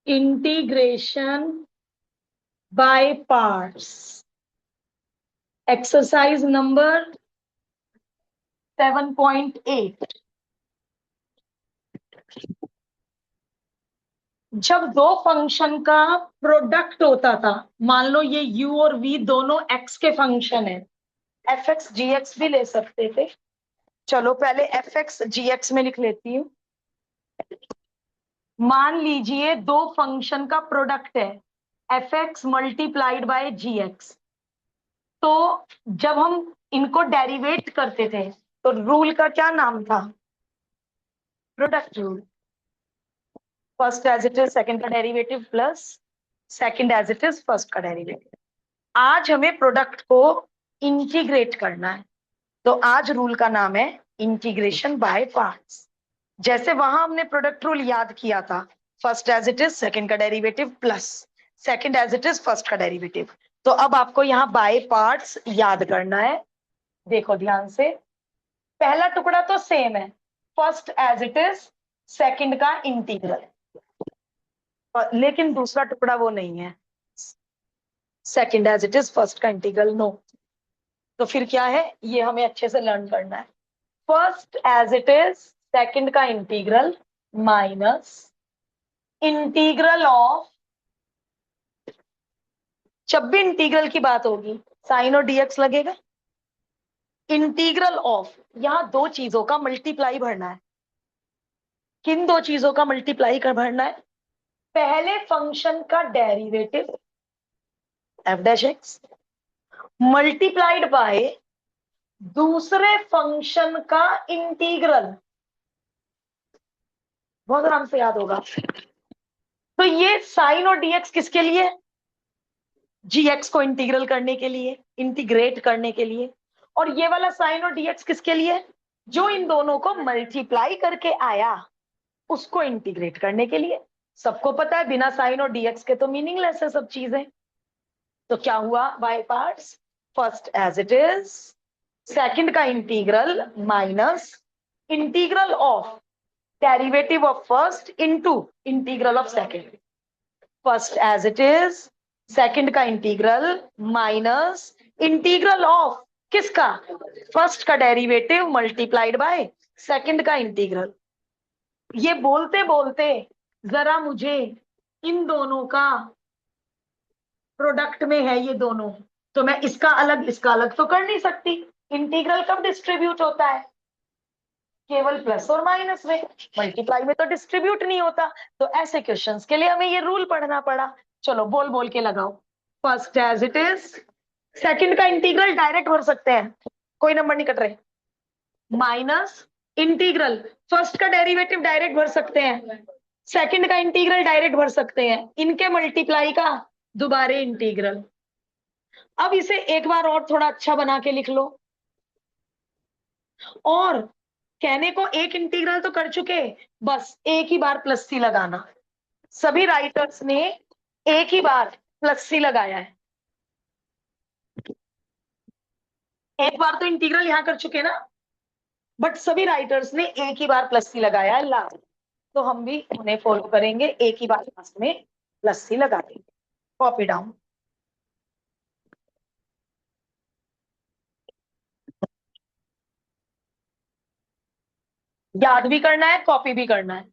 Integration by parts, exercise number 7.8। जब दो function का प्रोडक्ट होता था, मान लो ये u और v दोनों x के फंक्शन है, एफ एक्स जी एक्स भी ले सकते थे। चलो पहले एफ एक्स जी एक्स में लिख लेती हूँ। मान लीजिए दो फंक्शन का प्रोडक्ट है f x multiplied by g x. तो जब हम इनको डेरिवेट करते थे तो रूल का क्या नाम था? Product rule. First as it is second का derivative plus second as it is first का डेरिवेटिव। आज हमें प्रोडक्ट को इंटीग्रेट करना है, तो आज रूल का नाम है इंटीग्रेशन बाय पार्ट्स। जैसे वहां हमने प्रोडक्ट रूल याद किया था, first as it is second का derivative plus second as it is first का डेरिवेटिव। तो अब आपको यहाँ बाय पार्ट्स याद करना है। देखो ध्यान से, पहला टुकड़ा तो सेम है, first as it is second का इंटीग्रल, लेकिन दूसरा टुकड़ा वो नहीं है, second as it is first का इंटीग्रल नो। तो फिर क्या है, ये हमें अच्छे से लर्न करना है। First as it is second का इंटीग्रल माइनस इंटीग्रल ऑफ, जब भी इंटीग्रल की बात होगी साइन और डीएक्स लगेगा। इंटीग्रल ऑफ, यहां दो चीजों का मल्टीप्लाई भरना है। किन दो चीजों का मल्टीप्लाई कर भरना है? पहले फंक्शन का derivative F dash x multiplied bye दूसरे फंक्शन का इंटीग्रल। बहुत आराम से याद होगा। तो ये साइन और डीएक्स किसके लिए? जीएक्स को इंटीग्रल करने के लिए, इंटीग्रेट करने के लिए। और ये वाला साइन और डीएक्स किसके लिए? जो इन दोनों को मल्टीप्लाई करके आया उसको इंटीग्रेट करने के लिए। सबको पता है बिना साइन और डीएक्स के तो मीनिंगलेस है सब चीजें। तो क्या हुआ by parts? First as it is second का integral minus integral of derivative of first into integral of second. First as it is second का इंटीग्रल माइनस इंटीग्रल ऑफ किसका? फर्स्ट का डेरिवेटिव मल्टीप्लाइड बाय सेकंड का integral. ये बोलते बोलते जरा मुझे इन दोनों का प्रोडक्ट में है ये दोनों, तो मैं इसका अलग तो कर नहीं सकती। इंटीग्रल कब डिस्ट्रीब्यूट होता है? केवल प्लस और माइनस में, मल्टीप्लाई में तो डिस्ट्रीब्यूट नहीं होता। तो ऐसे क्वेश्चंस के लिए हमें ये रूल पढ़ना पड़ा। चलो बोल बोल के लगाओ। First as it is second का इंटीग्रल डायरेक्ट भर सकते हैं, कोई नंबर नहीं कट रहे, माइनस इंटीग्रल फर्स्ट का डेरिवेटिव डायरेक्ट भर सकते हैं, सेकंड का इंटीग्रल डायरेक्ट भर सकते हैं, इनके मल्टीप्लाई का दोबारे इंटीग्रल। अब इसे एक बार और थोड़ा अच्छा बना के लिख लो। और कहने को एक इंटीग्रल तो कर चुके, बस एक ही बार प्लस सी लगाना। सभी राइटर्स ने एक ही बार प्लस सी लगाया है। एक बार तो इंटीग्रल यहां कर चुके ना, बट सभी राइटर्स ने एक ही बार प्लस सी लगाया है लास्ट। तो हम भी उन्हें फॉलो करेंगे, एक ही बार लास्ट में प्लस सी लगा देंगे। Copy down. याद भी करना है, कॉपी भी करना है।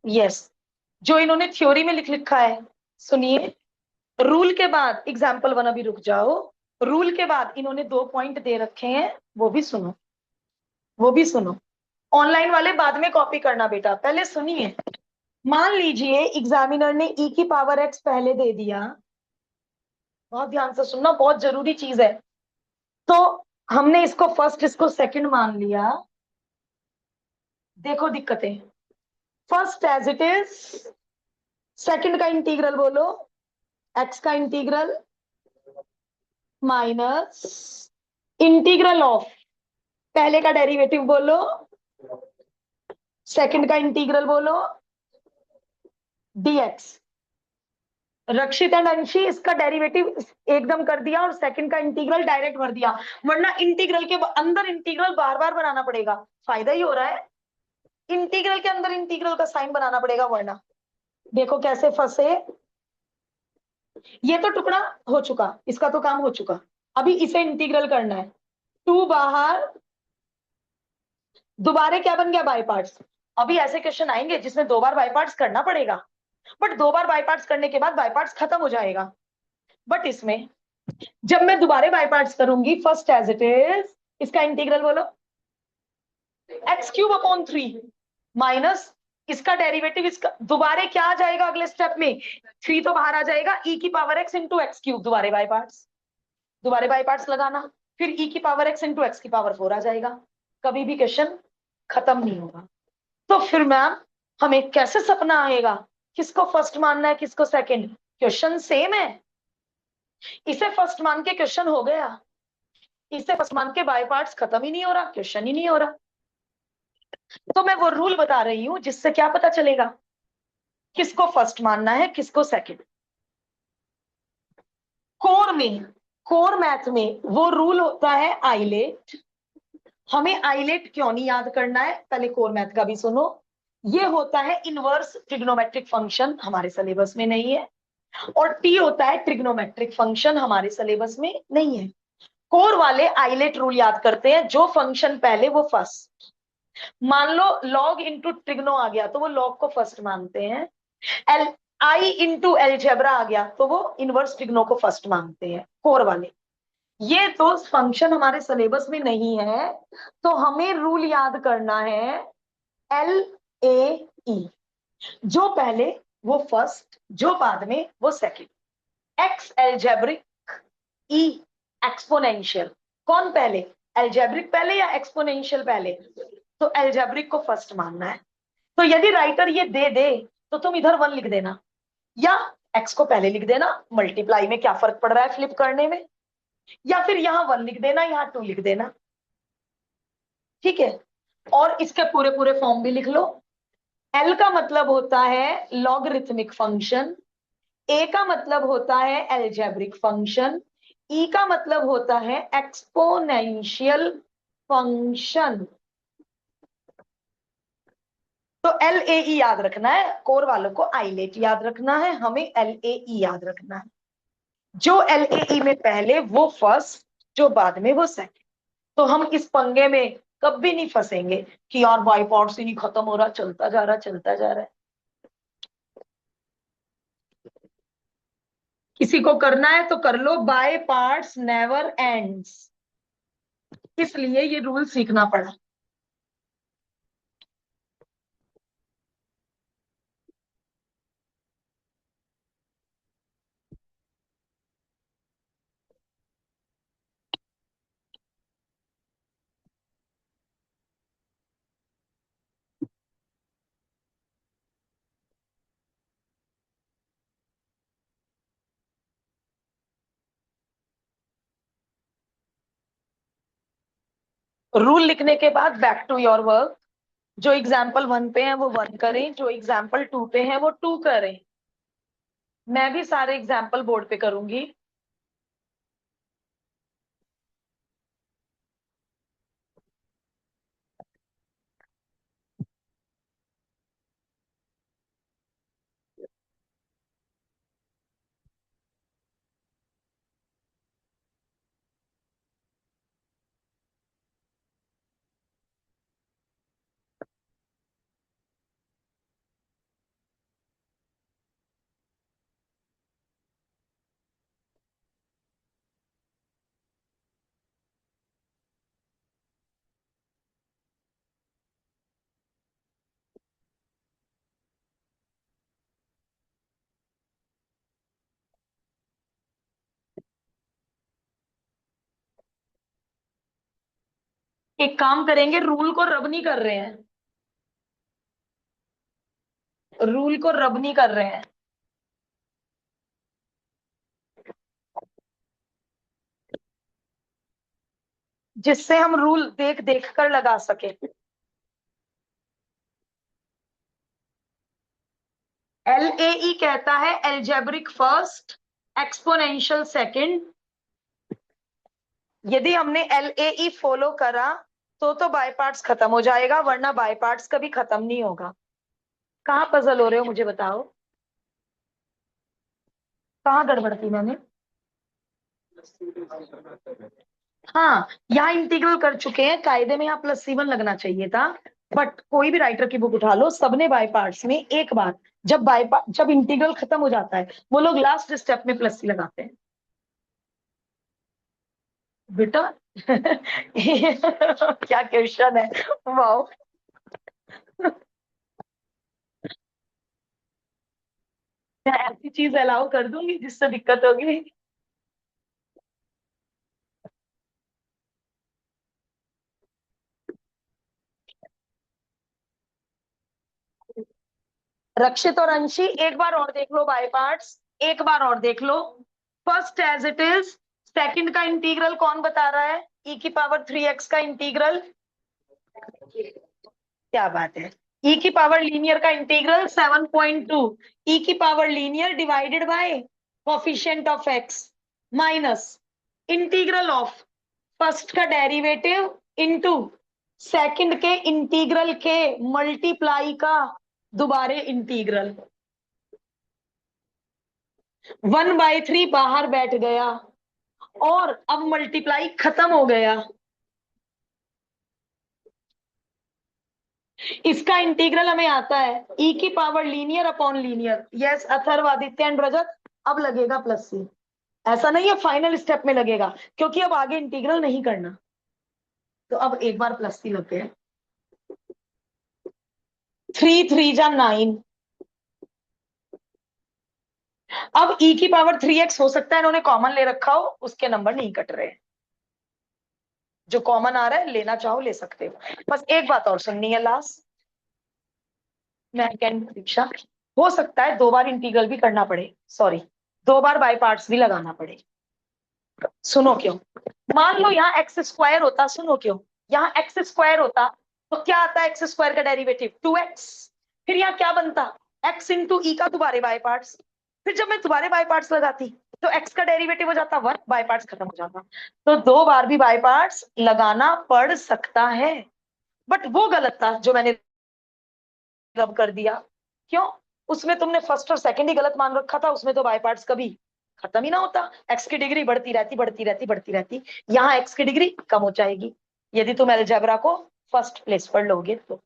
यस, जो इन्होंने थ्योरी में लिख लिखा है सुनिए। रूल के बाद एग्जाम्पल वन, अभी रुक जाओ। रूल के बाद इन्होंने 2 पॉइंट दे रखे हैं, वो भी सुनो, वो भी सुनो। ऑनलाइन वाले बाद में कॉपी करना बेटा, पहले सुनिए। मान लीजिए एग्जामिनर ने e की पावर x पहले दे दिया, बहुत ध्यान से सुनना, बहुत जरूरी चीज है। तो हमने इसको फर्स्ट इसको सेकंड मान लिया। देखो दिक्कतें, first as it is second का इंटीग्रल बोलो, x का इंटीग्रल माइनस इंटीग्रल ऑफ पहले का डेरिवेटिव बोलो, सेकंड का इंटीग्रल बोलो, dx। रक्षित एंड अंशी इसका डेरिवेटिव एकदम कर दिया और सेकंड का इंटीग्रल डायरेक्ट भर दिया, वरना इंटीग्रल के अंदर इंटीग्रल बार बार बनाना पड़ेगा। फायदा ही हो रहा है, इंटीग्रल के अंदर इंटीग्रल का साइन बनाना पड़ेगा, वरना देखो कैसे फंसे। ये तो टुकड़ा हो चुका, इसका तो काम हो चुका, अभी इसे इंटीग्रल करना है। टू बाहर, दोबारा क्या बन गया, बाय पार्ट्स। अभी ऐसे क्वेश्चन आएंगे जिसमें दो बार बाय पार्ट्स करना पड़ेगा, बट दो बार बाय पार्ट्स करने के बाद बाय पार्ट्स खत्म हो जाएगा। बट इसमें जब मैं दोबारा बाय पार्ट्स करूंगी, फर्स्ट एज इट इज, इसका इंटीग्रल बोलो, x³ अपॉन 3 माइनस इसका डेरिवेटिव, इसका दोबारा क्या आ जाएगा अगले स्टेप में, 3 तो बाहर आ जाएगा, e⁻x इंटू x³, दोबारा बाय पार्ट्स, दोबारा बाय पार्ट्स लगाना, फिर e⁻x इंटू x⁴ आ जाएगा। कभी भी क्वेश्चन खत्म नहीं होगा। तो फिर मैम हमें कैसे सपना आएगा, किसको फर्स्ट मानना है किसको सेकंड, क्वेश्चन सेम है। इसे फर्स्ट मान के क्वेश्चन हो गया, इसे फर्स्ट मान के बाय पार्ट्स खत्म ही नहीं हो रहा, क्वेश्चन ही नहीं हो रहा। तो मैं वो रूल बता रही हूं जिससे क्या पता चलेगा किसको फर्स्ट मानना है किसको सेकंड। कोर में, कोर मैथ में वो रूल होता है आइलेट। हमें आइलेट क्यों नहीं याद करना है, पहले कोर मैथ का भी सुनो। ये होता है इनवर्स ट्रिग्नोमेट्रिक फंक्शन, हमारे सिलेबस में नहीं है, और टी होता है ट्रिग्नोमेट्रिक फंक्शन, हमारे सिलेबस में नहीं है। कोर वाले आइलेट रूल याद करते हैं, जो फंक्शन पहले वो फर्स्ट। मान लो लॉग इंटू ट्रिग्नो आ गया तो वो लॉग को फर्स्ट मानते हैं, एल आई इंटू एलजेब्रा आ गया तो वो इनवर्स ट्रिग्नो को फर्स्ट मानते हैं कोर वाले। ये तो फंक्शन हमारे सिलेबस में नहीं है, तो हमें रूल याद करना है एल ए ई, जो पहले वो फर्स्ट, जो बाद में वो सेकंड। एक्स एल्जेब्रिक, ई एक्सपोनेंशियल, कौन पहले, एल्जेब्रिक पहले या एक्सपोनेंशियल पहले, तो एल्जेब्रिक को फर्स्ट मानना है। तो यदि राइटर ये दे दे तो तुम इधर 1 लिख देना, या एक्स को पहले लिख देना, मल्टीप्लाई में क्या फर्क पड़ रहा है फ्लिप करने में, या फिर यहां 1 लिख देना यहां 2 लिख देना, ठीक है। और इसके पूरे पूरे फॉर्म भी लिख लो। एल का मतलब होता है लॉगरिथमिक फंक्शन, ए का मतलब होता है एल्जेब्रिक फंक्शन, ई का मतलब होता है एक्सपोनेंशियल फंक्शन। तो एल ए ई याद रखना है, कोर वालों को आइलेट याद रखना है, हमें एल ए ई याद रखना है। जो एल ए ई में पहले वो फर्स्ट, जो बाद में वो सेकंड। तो हम इस पंगे में कभी नहीं फंसेंगे कि यार बाई पार्ट्स ही नहीं खत्म हो रहा, चलता जा रहा चलता जा रहा है। किसी को करना है तो कर लो, बाय पार्ट्स नेवर एंड्स, इसलिए ये रूल सीखना पड़ा। रूल लिखने के बाद बैक टू योर वर्क। जो एग्जाम्पल 1 पे है वो 1 करें, जो एग्जाम्पल 2 पे है वो 2 करें। मैं भी सारे एग्जाम्पल बोर्ड पे करूंगी। एक काम करेंगे, रूल को रब नहीं कर रहे हैं, रूल को रब नहीं कर रहे हैं, जिससे हम रूल देख देख कर लगा सके। LAE कहता है एल्जेब्रिक फर्स्ट, एक्सपोनेंशियल सेकंड। यदि हमने LAE फॉलो करा तो बाय पार्ट्स खत्म हो जाएगा, वरना बाय पार्ट्स कभी खत्म नहीं होगा। कहाँ पजल हो रहे हो मुझे बताओ, कहाँ गड़बड़ की मैंने? हाँ, यहाँ इंटीग्रल कर चुके हैं, कायदे में यहाँ +C1 लगना चाहिए था। बट कोई भी राइटर की बुक उठा लो, सबने बाय पार्ट्स में एक बार जब इंटीग्रल खत्म हो जाता है वो लोग लास्ट स्टेप में +C लगाते हैं बेटा। क्या क्वेश्चन है, वाओ। मैं ऐसी चीज अलाउ कर दूंगी जिससे दिक्कत होगी। रक्षित और अंशी एक बार और देख लो बाय पार्ट्स, एक बार और देख लो। First as it is, second का इंटीग्रल कौन बता रहा है? e⁻3x का इंटीग्रल। क्या बात है, e की पावर लीनियर का इंटीग्रल 7.2, e की power linear divided by coefficient of x minus integral of first का डेरिवेटिव इनटू सेकंड के इंटीग्रल के मल्टीप्लाई का दोबारे इंटीग्रल। 1/3 बाहर बैठ गया और अब मल्टीप्लाई खत्म हो गया। इसका इंटीग्रल हमें आता है e की power linear upon linear. Yes Atharva, Aditya and Rajat, अब लगेगा +C। ऐसा नहीं है फाइनल स्टेप में लगेगा, क्योंकि अब आगे इंटीग्रल नहीं करना, तो अब एक बार +C लग गया। 3 3 जा 9। अब e की पावर 3x हो सकता है इन्होंने कॉमन ले रखा हो, उसके नंबर नहीं कट रहे। जो कॉमन आ रहा है लेना चाहो ले सकते हो। बस एक बात और सुननी है लास्ट, मैं कैन दीक्षा, हो सकता है 2 बार इंटीग्रल भी करना पड़े, सॉरी 2 बार बाय पार्ट्स भी लगाना पड़े। सुनो क्यों, मान लो यहाँ x² होता, सुनो क्यों, यहाँ x² होता तो क्या आता है x² का डेरिवेटिव 2x। फिर यहाँ क्या बनता, x इंटू ई का दोबारे बाय पार्ट्स। फिर जब मैं दोबारे बाय पार्ट्स लगाती तो x का डेरिवेटिव हो जाता 1, बाय पार्ट्स खत्म हो जाता। तो 2 बार भी बाय पार्ट्स लगाना पड़ सकता है। बट वो गलत था जो मैंने रब कर दिया। क्यों? उसमें तुमने फर्स्ट और सेकंड ही गलत मान रखा था, उसमें तो बाय पार्ट्स कभी खत्म ही ना होता, एक्स की डिग्री बढ़ती रहती बढ़ती रहती बढ़ती रहती। यहाँ एक्स की डिग्री कम हो जाएगी यदि तुम अलजेब्रा को फर्स्ट प्लेस पर लोगे तो।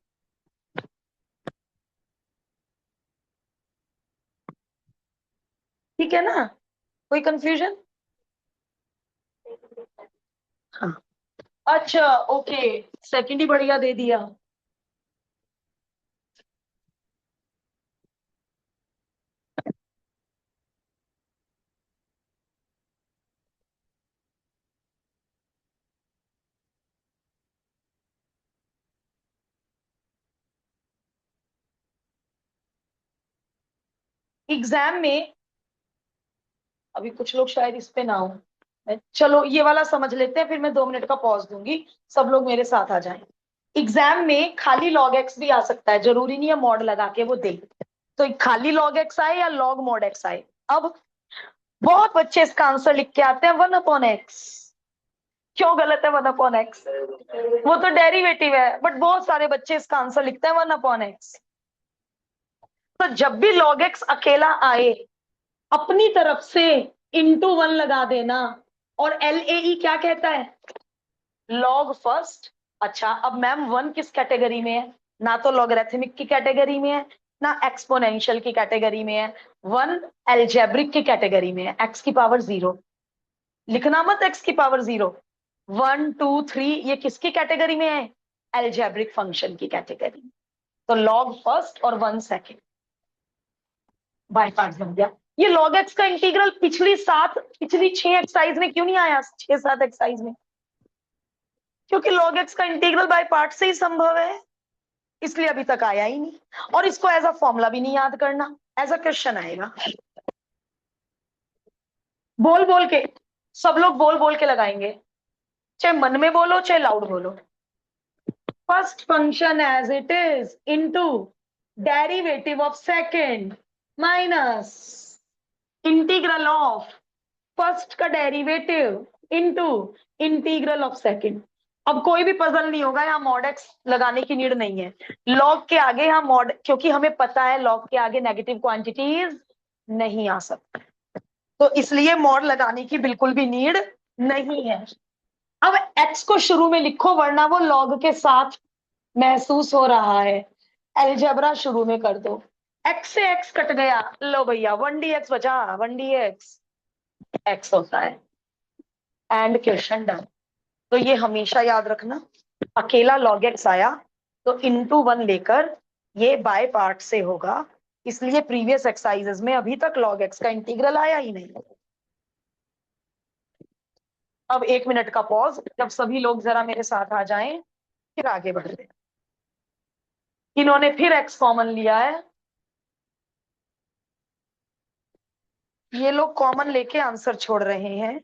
ठीक है ना, कोई कंफ्यूजन? हाँ, अच्छा ओके, सेकंड ही बढ़िया दे दिया। एग्जाम में अभी कुछ लोग शायद इस पे ना हो, चलो ये वाला समझ लेते हैं, फिर मैं 2 मिनट का पॉज दूंगी, सब लोग मेरे साथ आ जाएं। एग्जाम में खाली log x भी आ सकता है, जरूरी नहीं है मॉड लगा के वो दे। तो खाली log x आए या log mod x आए, अब बहुत बच्चे इसका आंसर लिख के आते हैं 1/x। क्यों गलत है 1/x? वो तो डेरिवेटिव है, बट बहुत सारे बच्चे इसका आंसर लिखते हैं 1/x। तो जब भी log x अकेला आए अपनी तरफ से *1 लगा देना। और LAE क्या कहता है, लॉग फर्स्ट। अच्छा अब मैम 1 किस कैटेगरी में है? ना तो लॉगरिथमिक की कैटेगरी में है ना एक्सपोनेंशियल की कैटेगरी में है, 1 एल्जेब्रिक की कैटेगरी में है, x की पावर 0। लिखना मत x की पावर 0, 1 2 3 ये किसकी कैटेगरी में है? एल्जेब्रिक फंक्शन की कैटेगरी में। तो लॉग फर्स्ट और 1 सेकेंड बाय पार्ट्स बन गया। ये log x का इंटीग्रल पिछली 6 एक्सरसाइज में क्यों नहीं आया, 6 7 एक्सरसाइज में? क्योंकि log x का इंटीग्रल बाय पार्ट से ही संभव है, इसलिए अभी तक आया ही नहीं। और इसको एज अ फॉर्मूला भी नहीं याद करना, एज अ क्वेश्चन आएगा। बोल बोल के, सब लोग बोल बोल के लगाएंगे, चाहे मन में बोलो चाहे लाउड बोलो। First function as it is into derivative of second minus integral of first का derivative into integral of second. अब कोई भी पजल नहीं होगा, यहाँ मॉड एक्स लगाने की नीड नहीं है। लॉग के आगे यहाँ मॉड, क्योंकि हमें पता है लॉग के आगे नेगेटिव क्वांटिटीज नहीं आ सकती, तो इसलिए मॉड लगाने की बिल्कुल भी नीड नहीं है। अब एक्स को शुरू में लिखो, वरना वो लॉग के साथ महसूस हो रहा है। अलजेब्रा शुरू में कर दो। एक्स से एक्स कट गया, लो भैया 1 dx बचा, 1 dx एक्स होता है। And question done. तो ये हमेशा याद रखना, अकेला log x आया तो इनटू 1 लेकर ये बाय पार्ट से होगा, इसलिए प्रीवियस एक्सरसाइजेस में अभी तक log x का इंटीग्रल आया ही नहीं। अब 1 मिनट का पॉज, जब सभी लोग जरा मेरे साथ आ जाएं, फिर आगे बढ़ते हैं। इन्होंने फिर x कॉमन लिया है, ये लोग कॉमन लेके आंसर छोड़ रहे हैं।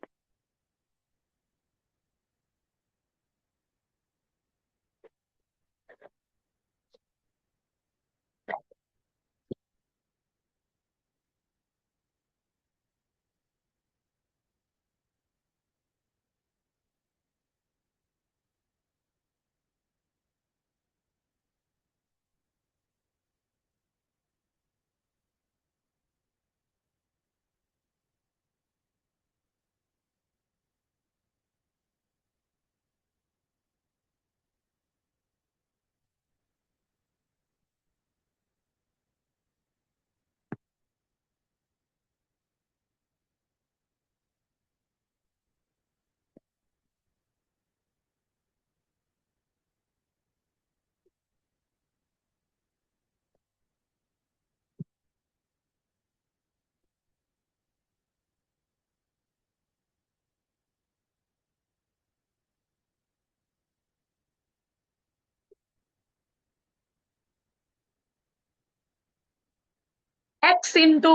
x into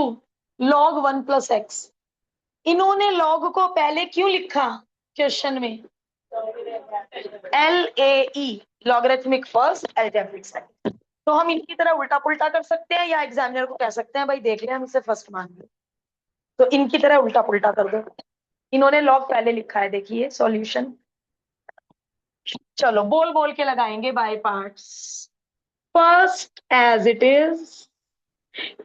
log 1 + x। इन्होंने log को पहले क्यों लिखा क्वेश्चन में? LAE, logarithmic first algebraic second. तो हम इनकी तरह उल्टा पुल्टा कर सकते हैं, या एग्जामिनर को कह सकते हैं भाई देख ले हम इसे फर्स्ट मान लो, तो इनकी तरह उल्टा पुल्टा कर दो। इन्होंने लॉग पहले लिखा है, देखिए सॉल्यूशन। चलो बोल बोल के लगाएंगे by parts. First as it is,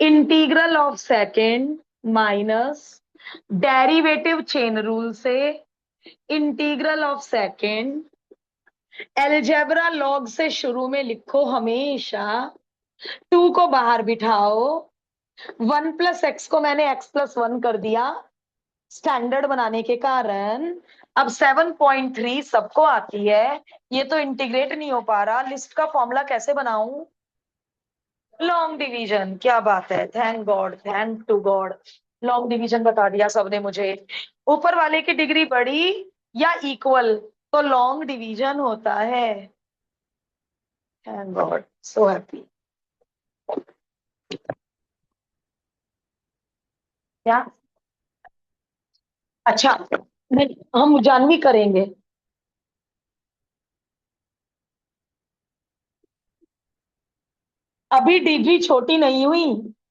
integral of second minus derivative chain rule से integral of second. Algebra log से शुरू में लिखो हमेशा, 2 को बाहर बिठाओ, 1 + x को मैंने x + 1 कर दिया स्टैंडर्ड बनाने के कारण। अब 7.3 सबको आती है, ये तो इंटीग्रेट नहीं हो पा रहा, लिस्ट का फॉर्मूला कैसे बनाऊं? Long division. क्या बात है, thank God, thank to God, long division बता दिया सबने मुझे। ऊपर वाले की डिग्री बड़ी या इक्वल तो लॉन्ग डिवीजन होता है। Thank God, so happy. क्या? अच्छा, नहीं हम जानवी करेंगे। अभी डिग्री छोटी नहीं हुई,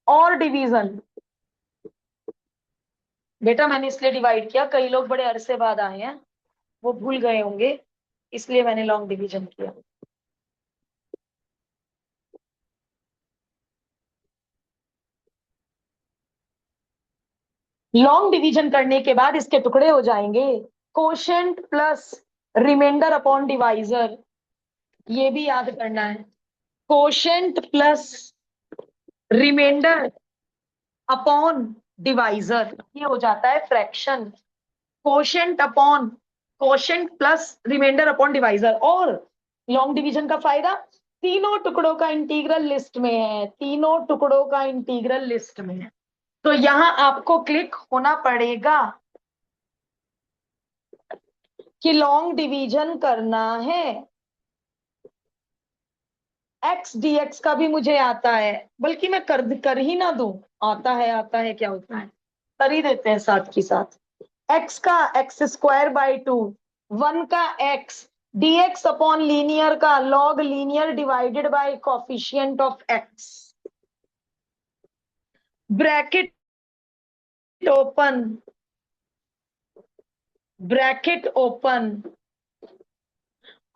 और डिवीजन। बेटा मैंने इसलिए डिवाइड किया, कई लोग बड़े अरसे बाद आए हैं, वो भूल गए होंगे, इसलिए मैंने लॉन्ग डिवीजन किया। लॉन्ग डिवीजन करने के बाद इसके टुकड़े हो जाएंगे, quotient plus remainder upon divisor, ये भी याद करना है। Quotient plus remainder upon divisor, ये हो जाता है fraction. Quotient upon quotient plus remainder upon divisor. और लॉन्ग डिवीजन का फायदा, तीनों टुकड़ों का इंटीग्रल लिस्ट में है, तीनों टुकड़ों का इंटीग्रल लिस्ट में है। तो यहां आपको क्लिक होना पड़ेगा कि लॉन्ग डिवीजन करना है। एक्स डीएक्स का भी मुझे आता है, बल्कि मैं कर ही ना दूं, आता है क्या होता है, कर ही देते हैं साथ की साथ। एक्स का x²/2, 1 का x, dx अपॉन लीनियर का log linear divided by coefficient of x। Bracket open, bracket open.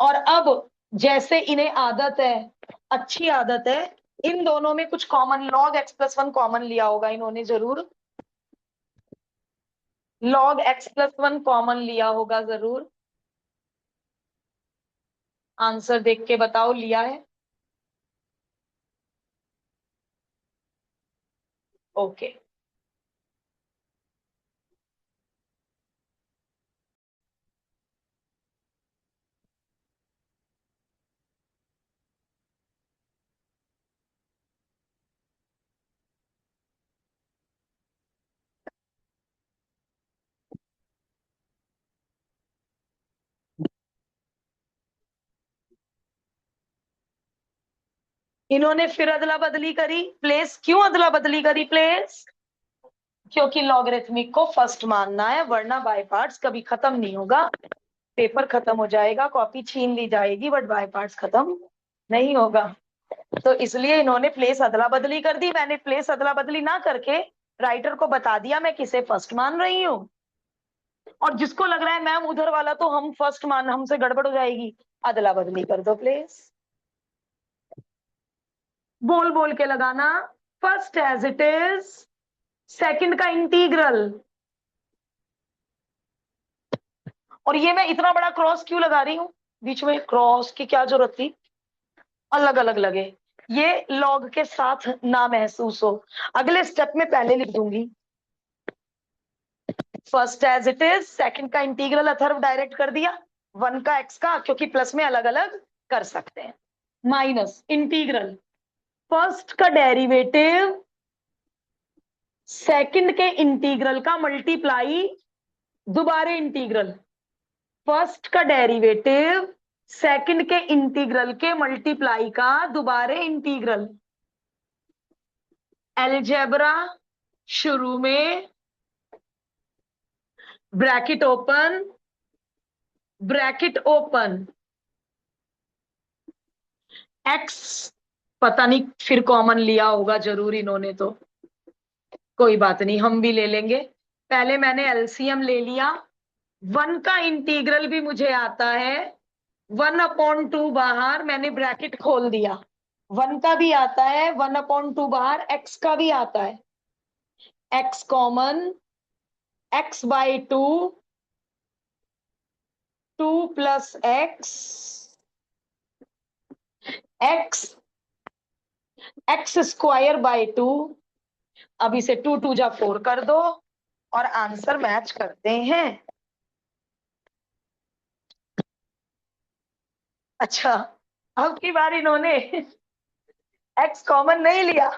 और अब जैसे इन्हें आदत है, अच्छी आदत है, इन दोनों में कुछ common, log x plus one common लिया होगा इन्होंने जरूर, log x plus one common लिया होगा जरूर। आंसर देख के बताओ, लिया है? ओके। इन्होंने फिर अदला बदली करी प्लेस, क्यों अदला बदली करी प्लेस? क्योंकि लॉगरिथमिक को फर्स्ट मानना है, वरना बाय पार्ट्स कभी खत्म नहीं होगा। पेपर खत्म हो जाएगा, कॉपी छीन ली जाएगी, बट बाय पार्ट्स खत्म नहीं होगा। तो इसलिए इन्होंने प्लेस अदला बदली कर दी। मैंने प्लेस अदला बदली ना करके राइटर को बता दिया मैं किसे फर्स्ट मान रही हूँ। और जिसको लग रहा है मैम उधर वाला तो हम फर्स्ट मान, हमसे गड़बड़ हो जाएगी, अदला बदली कर दो प्लेस। बोल बोल के लगाना, first as it is, second का इंटीग्रल। और ये मैं इतना बड़ा क्रॉस क्यों लगा रही हूँ, बीच में क्रॉस की क्या जरूरत थी? अलग अलग लगे, ये लॉग के साथ ना महसूस हो। अगले स्टेप में पहले लिख दूंगी first as it is, second का इंटीग्रल अथर्व डायरेक्ट कर दिया, वन का एक्स का, क्योंकि प्लस में अलग अलग कर सकते हैं, माइनस इंटीग्रल फर्स्ट का डेरिवेटिव सेकंड के इंटीग्रल का मल्टीप्लाई दोबारे इंटीग्रल, फर्स्ट का डेरिवेटिव सेकंड के इंटीग्रल के मल्टीप्लाई का दोबारे इंटीग्रल। अलजेब्रा शुरू में bracket open, bracket open, x पता नहीं फिर कॉमन लिया होगा जरूर इन्होंने, तो कोई बात नहीं, हम भी ले लेंगे। पहले मैंने एलसीएम ले लिया, वन का इंटीग्रल भी मुझे आता है, 1/2 बाहर, मैंने ब्रैकेट खोल दिया, वन का भी आता है, 1/2 बाहर, एक्स का भी आता है, x common, x/2, 2 plus x x square by 2। अब इसे 2 2 जा 4 कर दो और आंसर मैच करते हैं। अच्छा, अब की बार इन्होंने एक्स कॉमन नहीं लिया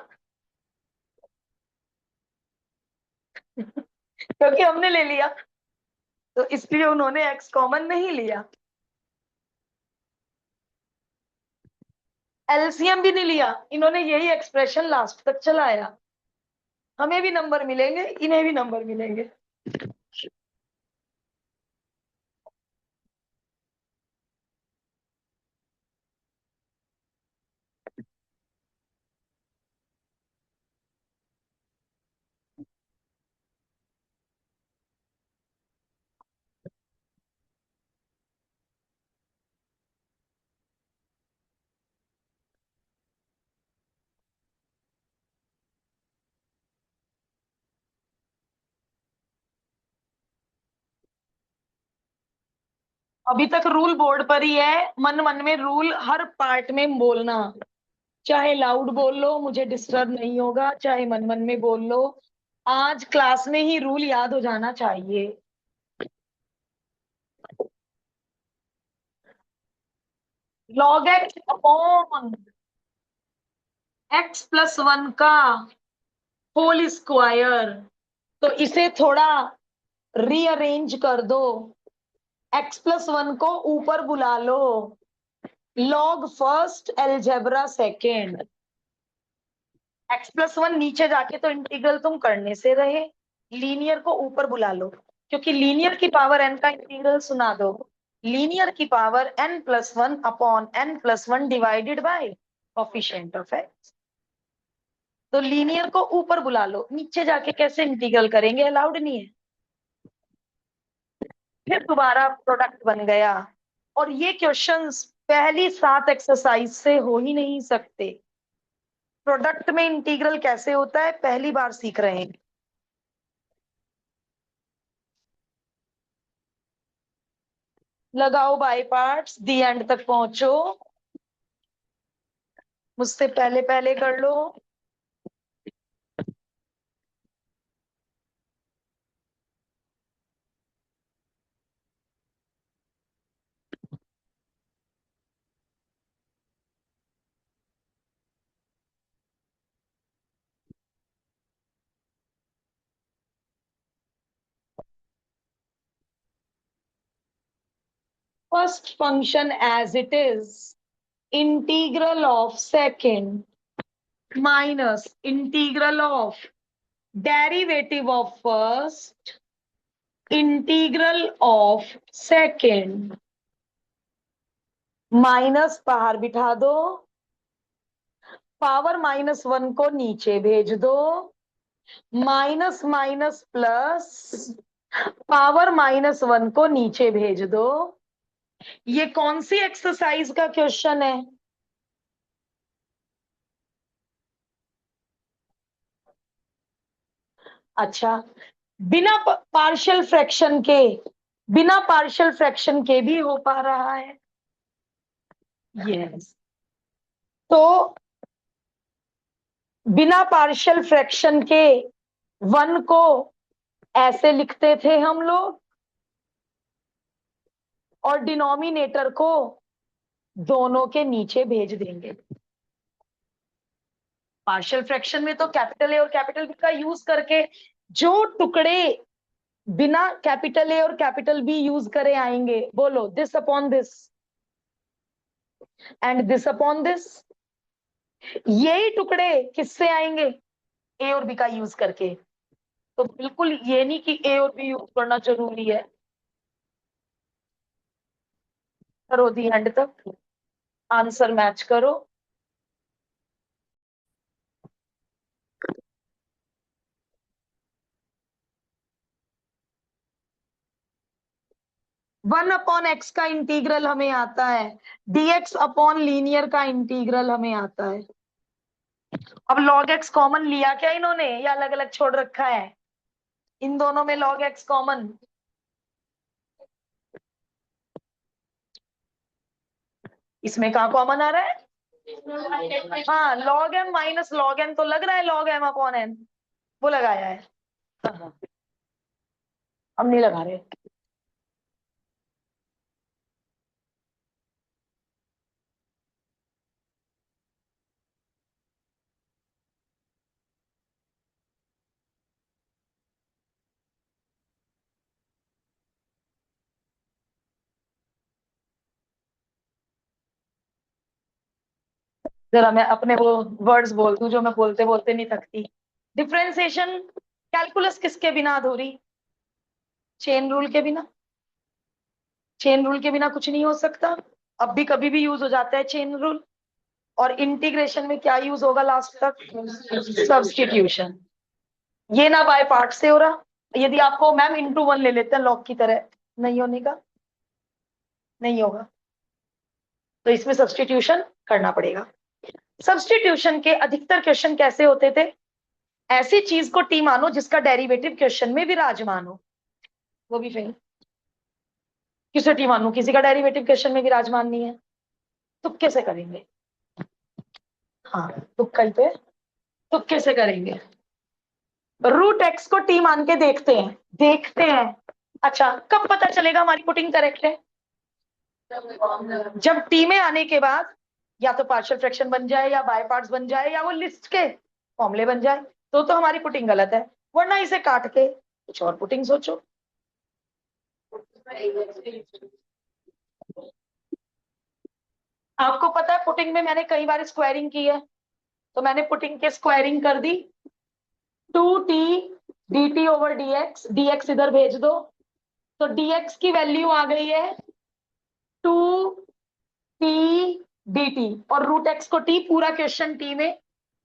क्योंकि हमने ले लिया, तो इसलिए उन्होंने एक्स कॉमन नहीं लिया, एलसीएम भी नहीं लिया, इन्होंने यही एक्सप्रेशन लास्ट तक चलाया। हमें भी नंबर मिलेंगे, इन्हें भी नंबर मिलेंगे। अभी तक रूल बोर्ड पर ही है, मन मन में रूल हर पार्ट में बोलना, चाहे लाउड बोल लो मुझे डिस्टर्ब नहीं होगा, चाहे मन मन में बोल लो, आज क्लास में ही रूल याद हो जाना चाहिए। Log x upon x plus one का होल स्क्वायर, तो इसे थोड़ा रीअरेंज कर दो, एक्स प्लस वन को ऊपर बुला लो, log first algebra second, x plus one नीचे जाके तो इंटीग्रल तुम करने से रहे, लीनियर को ऊपर बुला लो, क्योंकि लीनियर की पावर एन का इंटीग्रल सुना दो, लीनियर की power n plus one upon n plus one divided by coefficient of x. तो लीनियर को ऊपर बुला लो, नीचे जाके कैसे इंटीग्रल करेंगे, अलाउड नहीं है। फिर दोबारा प्रोडक्ट बन गया। और ये क्वेश्चंस पहली 7 एक्सरसाइज से हो ही नहीं सकते। प्रोडक्ट में इंटीग्रल कैसे होता है पहली बार सीख रहे हैं। लगाओ बाय पार्ट्स, दी एंड तक पहुंचो, मुझसे पहले पहले कर लो। First function as it is, integral of second minus integral of derivative of first integral of second, minus बाहर बिठा दो, पावर -1 को नीचे भेज दो, माइनस माइनस प्लस, पावर -1 को नीचे भेज दो। ये कौन सी एक्सरसाइज का क्वेश्चन है? अच्छा, बिना पार्शियल फ्रैक्शन के, बिना पार्शियल फ्रैक्शन के भी हो पा रहा है। यस, तो बिना पार्शियल फ्रैक्शन के 1 को ऐसे लिखते थे हम लोग, और डिनोमिनेटर को दोनों के नीचे भेज देंगे। पार्शियल फ्रैक्शन में तो कैपिटल ए और कैपिटल बी का यूज करके जो टुकड़े बिना कैपिटल ए और कैपिटल बी यूज करे आएंगे, बोलो this upon this and this upon this, यही टुकड़े किससे आएंगे? ए और बी का यूज करके। तो बिल्कुल ये नहीं कि ए और बी यूज करना जरूरी है। करो दी एंड तक, आंसर मैच करो। वन अपॉन एक्स का इंटीग्रल हमें आता है, डीएक्स अपॉन लीनियर का इंटीग्रल हमें आता है। अब लॉग एक्स कॉमन लिया क्या इन्होंने, या अलग अलग छोड़ रखा है? इन दोनों में लॉग एक्स कॉमन, इसमें कहाँ कॉमन आ रहा है? हाँ, log m minus log n तो लग रहा है लॉग एम अपॉन एन, वो लगाया है। हाँ, हम नहीं लगा रहे। जरा मैं अपने वो वर्ड्स बोल दूं जो मैं बोलते बोलते नहीं थकती। डिफरेंशिएशन कैलकुलस किसके बिना अधूरी? चेन रूल के बिना। चेन रूल के बिना कुछ नहीं हो सकता। अब भी कभी भी यूज हो जाता है चेन रूल। और इंटीग्रेशन में क्या यूज होगा लास्ट तक? सब्स्टिट्यूशन। ये ना बाय पार्ट से हो रहा। यदि आपको मैम इंटू 1 ले लेते हैं लॉग की तरह, नहीं होने का, नहीं होगा, तो इसमें सब्स्टिट्यूशन करना पड़ेगा। सब्स्टिट्यूशन के अधिकतर क्वेश्चन कैसे होते थे? ऐसी चीज को टी मानो जिसका डेरिवेटिव क्वेश्चन में विराजमान हो, वो भी फेल। किसे टी मानो, किसी का डेरिवेटिव क्वेश्चन में विराजमान नहीं है, तुक्के से करेंगे। हाँ, तुक्का ही पे, तुक्के से करेंगे। रूट एक्स को टी मान के देखते हैं, देखते हैं। अच्छा, कब पता चलेगा हमारी पुटिंग करेक्ट है? जब टी में आने के बाद या तो पार्शियल फ्रैक्शन बन जाए, या बाय पार्ट्स बन जाए, या वो लिस्ट के फॉर्मूले बन जाए, तो हमारी पुटिंग गलत है। वरना इसे काट के कुछ और पुटिंग सोचो। आपको पता है पुटिंग में मैंने कई बार स्क्वायरिंग की है, तो मैंने पुटिंग के स्क्वायरिंग कर दी। 2t dt over dx, dx इधर भेज दो, तो dx की वैल्यू आ गई है 2t dt, और रूट एक्स को t, पूरा क्वेश्चन t में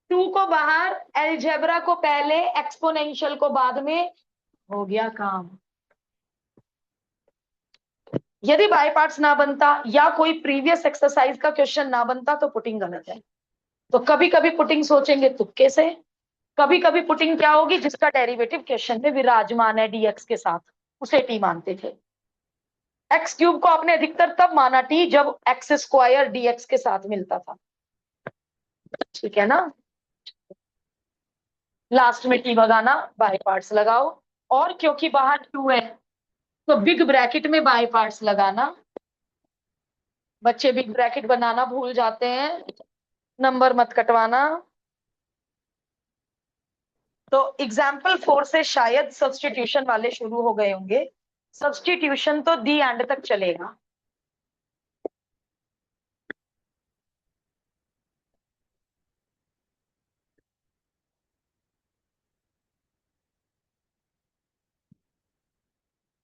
टू को बाहर, एलजेब्रा को पहले, एक्सपोनेंशियल को बाद में, हो गया काम। यदि बाय पार्ट्स ना बनता या कोई प्रीवियस एक्सरसाइज का क्वेश्चन ना बनता तो पुटिंग गलत है। तो कभी कभी पुटिंग सोचेंगे तुक्के से, कभी कभी पुटिंग क्या होगी, जिसका डेरिवेटिव क्वेश्चन में विराजमान है डीएक्स के साथ, उसे टी मानते थे। एक्स क्यूब को आपने अधिकतर तब माना टी जब एक्स स्क्वायर डीएक्स के साथ मिलता था, ठीक है ना। लास्ट में टी भगाना, बाय पार्ट्स लगाओ, और क्योंकि बाहर टू है तो बिग ब्रैकेट में बाय पार्ट्स लगाना। बच्चे बिग ब्रैकेट बनाना भूल जाते हैं, नंबर मत कटवाना। तो एग्जाम्पल 4 से शायद सब्सटीट्यूशन वाले शुरू हो गए होंगे। सब्सटीट्यूशन तो दी एंड तक चलेगा।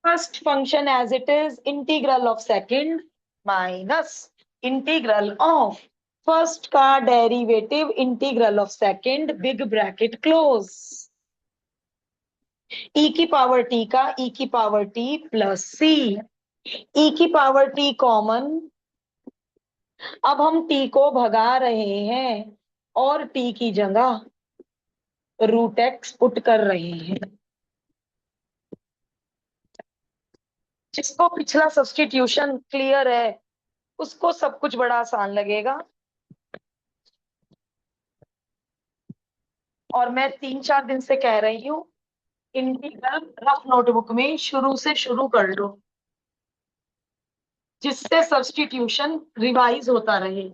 First function as it is integral of second minus integral of first का derivative integral of second, big bracket close. E की पावर टी का ई की power t plus c, e की पावर टी कॉमन। अब हम T को भगा रहे हैं और टी की जगह रूट एक्स पुट कर रहे हैं। जिसको पिछला सब्सटीट्यूशन क्लियर है उसको सब कुछ बड़ा आसान लगेगा। और मैं 3-4 दिन से कह रही हूं, इंटीग्रल रफ नोटबुक में शुरू से शुरू कर लो, जिससे सब्सटीट्यूशन रिवाइज होता रहे।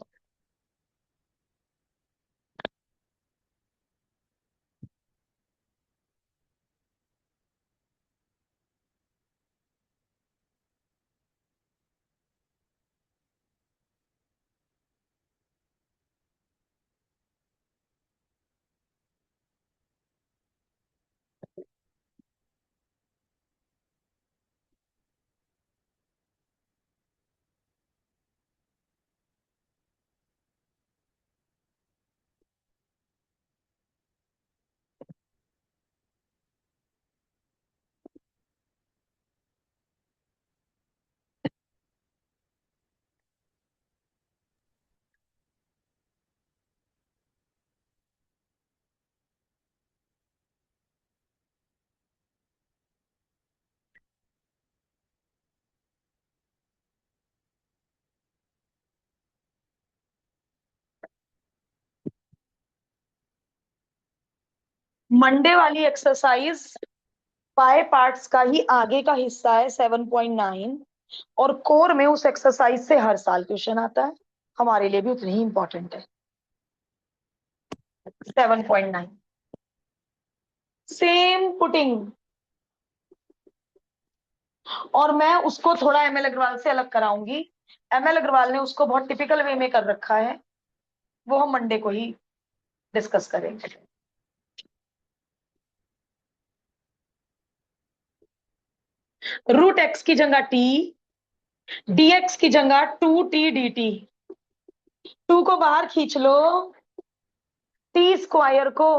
मंडे वाली एक्सरसाइज पाए पार्ट्स का ही आगे का हिस्सा है 7.9, और कोर में उस एक्सरसाइज से हर साल क्वेश्चन आता है, हमारे लिए भी उतनी ही इंपॉर्टेंट है। 7.9 सेम पुटिंग, और मैं उसको थोड़ा एमएल अग्रवाल से अलग कराऊंगी। एमएल अग्रवाल ने उसको बहुत टिपिकल वे में कर रखा है, वो हम मंडे को ही डिस्कस करेंगे। रूट एक्स की जगह टी, डीएक्स की जगह 2t dt। टू को बाहर खींच लो, टी स्क्वायर को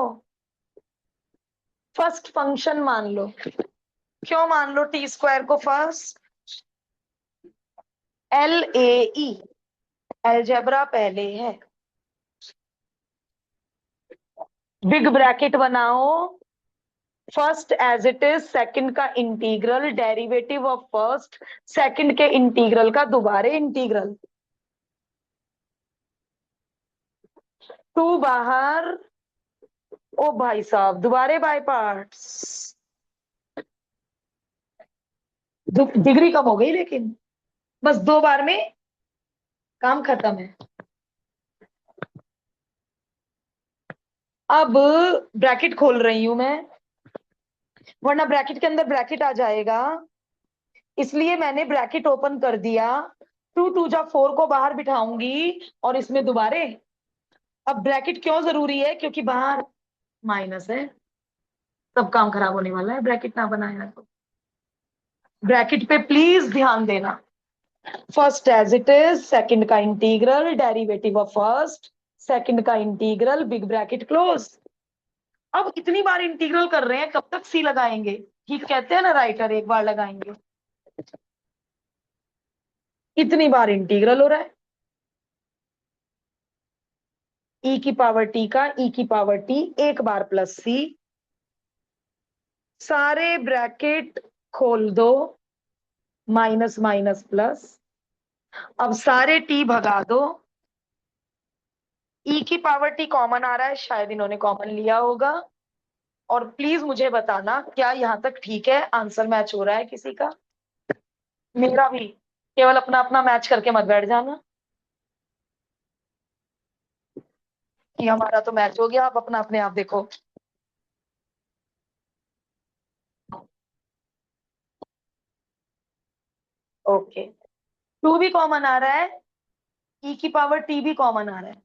फर्स्ट फंक्शन मान लो। क्यों मान लो टी स्क्वायर को फर्स्ट? LAE, एलजेब्रा पहले है। बिग ब्रैकेट बनाओ, first as it is, second का integral, derivative of first, second के इंटीग्रल का दोबारे इंटीग्रल। टू बाहर, ओ भाई साहब दोबारे बाय पार्ट्स, डिग्री कम हो गई लेकिन बस 2 बार में काम खत्म है। अब ब्रैकेट खोल रही हूं मैं, वरना ब्रैकेट के अंदर ब्रैकेट आ जाएगा, इसलिए मैंने ब्रैकेट ओपन कर दिया। 2 2 जा 4 को बाहर बिठाऊंगी और इसमें दोबारे। अब ब्रैकेट क्यों जरूरी है? क्योंकि बाहर माइनस है, सब काम खराब होने वाला है ब्रैकेट ना बनाया तो। ब्रैकेट पे प्लीज ध्यान देना। First as it is, second का integral, derivative of first, second का इंटीग्रल, बिग ब्रैकेट क्लोज। अब इतनी बार इंटीग्रल कर रहे हैं, कब तक सी लगाएंगे? ठीक कहते हैं ना राइटर, एक बार लगाएंगे। इतनी बार इंटीग्रल हो रहा है, ई की पावर टी का ई की पावर टी एक बार प्लस सी, सारे ब्रैकेट खोल दो, माइनस माइनस प्लस। अब सारे टी भगा दो, ई की पावर टी कॉमन आ रहा है, शायद इन्होंने कॉमन लिया होगा। और प्लीज मुझे बताना क्या यहां तक ठीक है, आंसर मैच हो रहा है किसी का? मेरा भी। केवल अपना अपना मैच करके मत बैठ जाना कि हमारा तो मैच हो गया, आप अपना अपने आप देखो। ओके, टू भी कॉमन आ रहा है, ई की पावर टी भी कॉमन आ रहा है।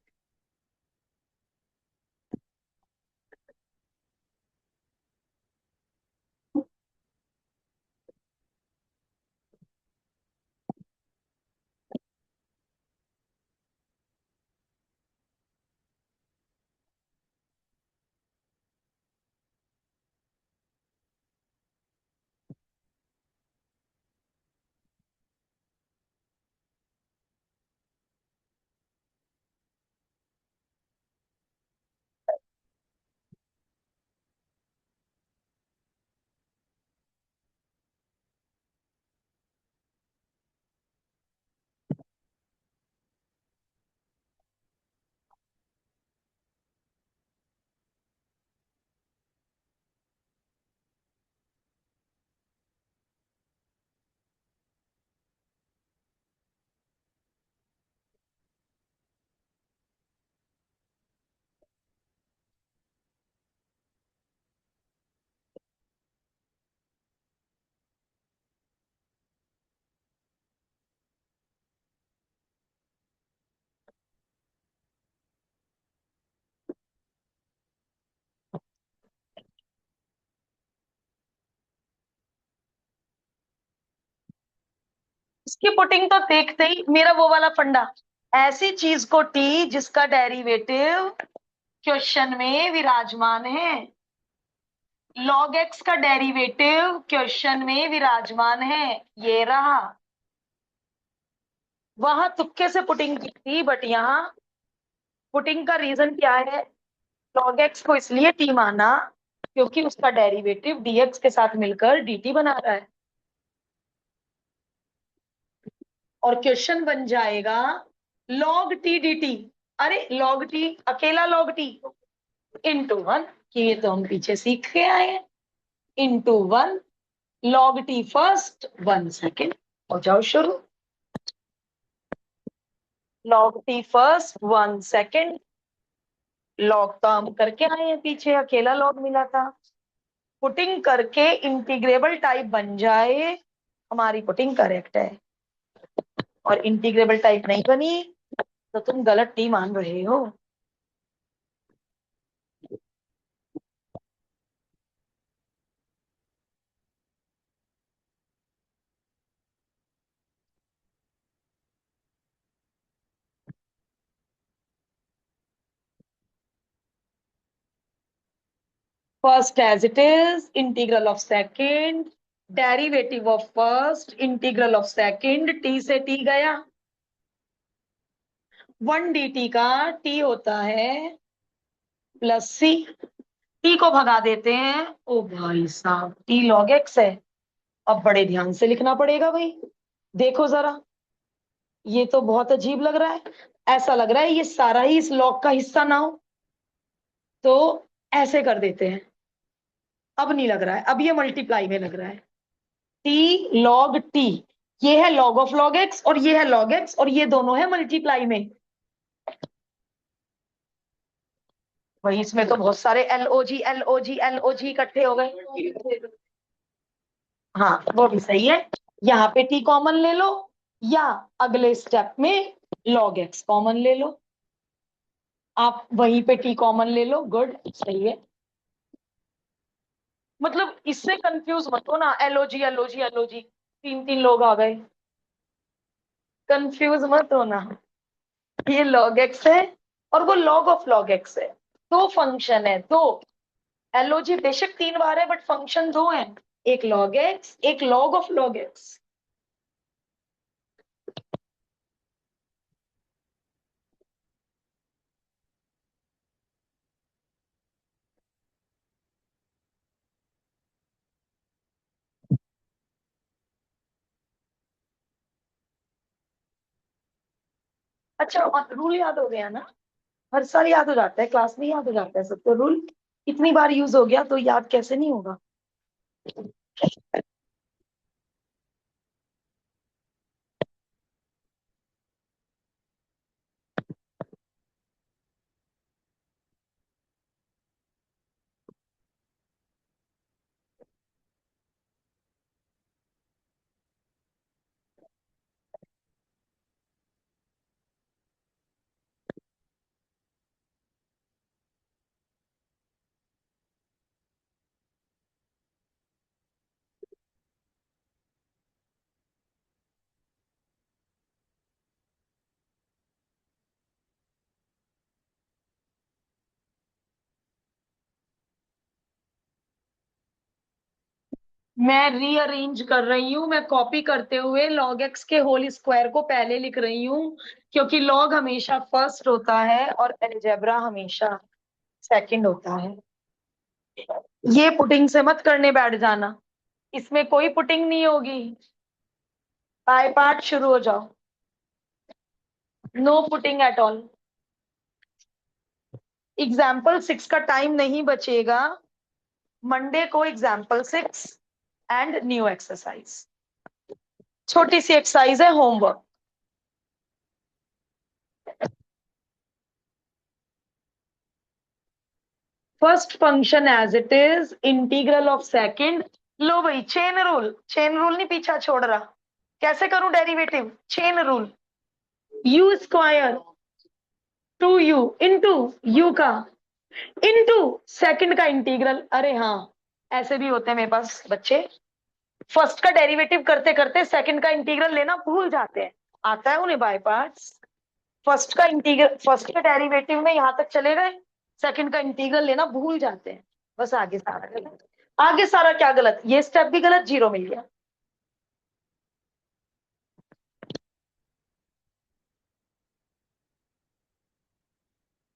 इसकी पुटिंग तो देखते ही मेरा वो वाला फंडा, ऐसी चीज को टी जिसका डेरिवेटिव क्वेश्चन में विराजमान है, लॉग एक्स का डेरिवेटिव क्वेश्चन में विराजमान है, ये रहा। वहां तुक्के से पुटिंग की थी, बट यहाँ पुटिंग का रीजन क्या है? लॉग एक्स को इसलिए टी माना क्योंकि उसका डेरिवेटिव डीएक्स के साथ मिलकर डीटी बना रहा है, और क्वेश्चन बन जाएगा लॉग टी डी टी। अरे लॉग टी, अकेला लॉग टी इंटू वन, ये तो हम पीछे सीख के आए हैं। Into one, log T first, one second. हो जाओ शुरू। Log T first, one second. Log तो हम करके आए हैं, पीछे अकेला लॉग मिला था। पुटिंग करके इंटीग्रेबल टाइप बन जाए, हमारी पुटिंग करेक्ट है। और इंटीग्रेबल टाइप नहीं बनी तो तुम गलत टी मान रहे हो। First as it is, integral of second, derivative of first, integral of second, t से टी गया। वन डी टी का टी होता है प्लस सी, टी को भगा देते हैं। ओ भाई साहब, टी लॉग एक्स है। अब बड़े ध्यान से लिखना पड़ेगा भाई, देखो जरा, ये तो बहुत अजीब लग रहा है। ऐसा लग रहा है ये सारा ही इस लॉग का हिस्सा ना हो, तो ऐसे कर देते हैं। अब नहीं लग रहा है, अब ये मल्टीप्लाई में लग रहा है। टी लॉग टी, ये है लॉग ऑफ लॉग एक्स और ये है लॉग एक्स, और ये दोनों है मल्टीप्लाई में। वही, इसमें तो बहुत सारे एलओजी एलओजी एलओजी इकट्ठे हो गए। हाँ वो भी सही है। यहाँ पे टी कॉमन ले लो, या अगले स्टेप में लॉग एक्स कॉमन ले लो। आप वहीं पे टी कॉमन ले लो, गुड, सही है। मतलब इससे कंफ्यूज मत हो ना, एलओजी एलओजी एलओजी, तीन तीन लोग आ गए, कंफ्यूज मत होना। ये लॉग एक्स है, और वो log ऑफ log x है। दो फंक्शन है, दो। एलओजी बेशक 3 बार है, बट फंक्शन दो है, एक log x, एक log ऑफ log x। अच्छा, और रूल याद हो गया ना? हर साल याद हो जाता है, क्लास में याद हो जाता है सबको रूल। इतनी बार यूज हो गया तो याद कैसे नहीं होगा? मैं रीअरेंज कर रही हूँ, मैं कॉपी करते हुए log x के होल स्क्वायर को पहले लिख रही हूँ, क्योंकि log हमेशा फर्स्ट होता है और अलजेब्रा हमेशा सेकंड होता है। ये पुटिंग से मत करने बैठ जाना, इसमें कोई पुटिंग नहीं होगी। बाय पार्ट शुरू हो जाओ, know putting at all. Example 6 का टाइम नहीं बचेगा। मंडे को एग्जाम्पल 6 एंड न्यू एक्सरसाइज। छोटी सी एक्सरसाइज है, homework. First function as it is integral of second. लो भाई, चेन रूल, चेन रूल नहीं पीछा छोड़ रहा। कैसे करूं derivative? Chain rule, you square 2u into you का इंटू सेकंड का इंटीग्रल। अरे हाँ, ऐसे भी होते हैं मेरे पास बच्चे, फर्स्ट का डेरिवेटिव करते करते सेकंड का इंटीग्रल लेना भूल जाते हैं। आता है उन्हें बाय पार्ट्स। फर्स्ट का डेरिवेटिव में यहां तक चले गए, सेकंड का इंटीग्रल लेना भूल जाते हैं। बस आगे सारा गलत। आगे सारा क्या गलत? ये स्टेप भी गलत, जीरो मिल गया।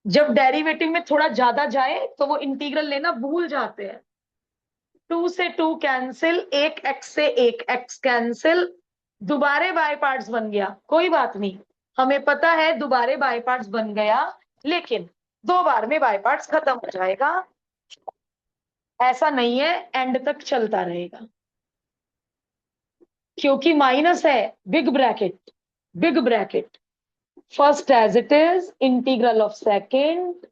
जब डेरिवेटिव में थोड़ा ज्यादा जाए तो वो इंटीग्रल लेना भूल जाते हैं। 2 से 2 कैंसिल, एक एक्स से एक एक्स कैंसिल, दोबारे बाय पार्ट्स बन गया, कोई बात नहीं। हमें पता है दोबारे बाय पार्ट्स बन गया, लेकिन 2 बार में बाय पार्ट्स खत्म हो जाएगा। ऐसा नहीं है, एंड तक चलता रहेगा, क्योंकि माइनस है। Big bracket, big bracket, first as it is integral of second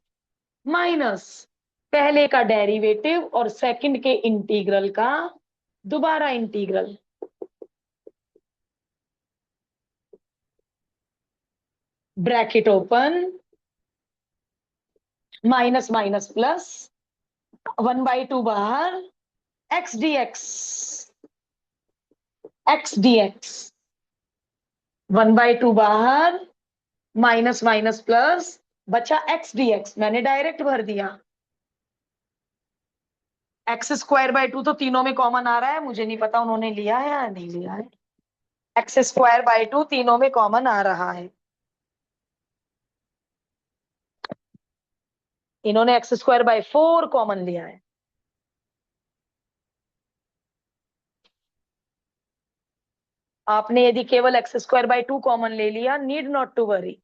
minus पहले का डेरिवेटिव और सेकंड के इंटीग्रल का दोबारा इंटीग्रल। Bracket open, minus minus plus, 1/2 बाहर, x d x, x d x, 1/2 बाहर, माइनस माइनस प्लस, बचा एक्स डी एक्स, मैंने डायरेक्ट भर दिया। x²/2 तो तीनों में कॉमन आ रहा है, मुझे नहीं पता उन्होंने लिया है या नहीं लिया है। x²/2 तीनों में कॉमन आ रहा है। इन्होंने x²/4 कॉमन लिया है। आपने यदि केवल x²/2 कॉमन ले लिया, नीड नॉट टू वरी,